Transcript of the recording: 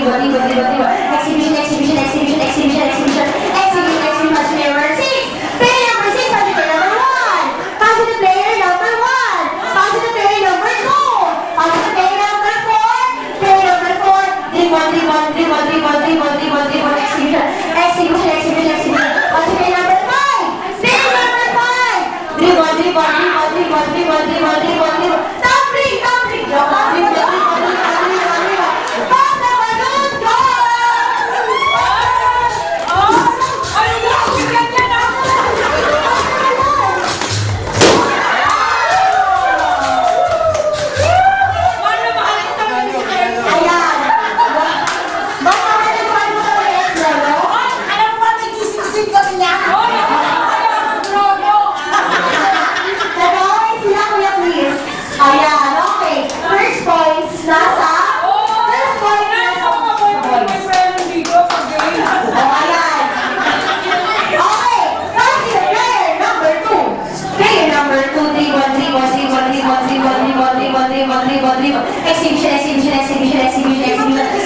Exhibition, exhibition, exhibition, exhibition, exhibition, exhibition, exhibition, match player number 6. Player number 6, match player number 1. Pass to the player number 1. Pass to the player number 2. Pass to the player number 4. Player number 4. Dribble, exhibition, exhibition, exhibition, exhibition. Pass to player number 5. Player number 5. Dribble. Tumbling. Exhibition, exhibition, exhibition, exhibition, exhibition.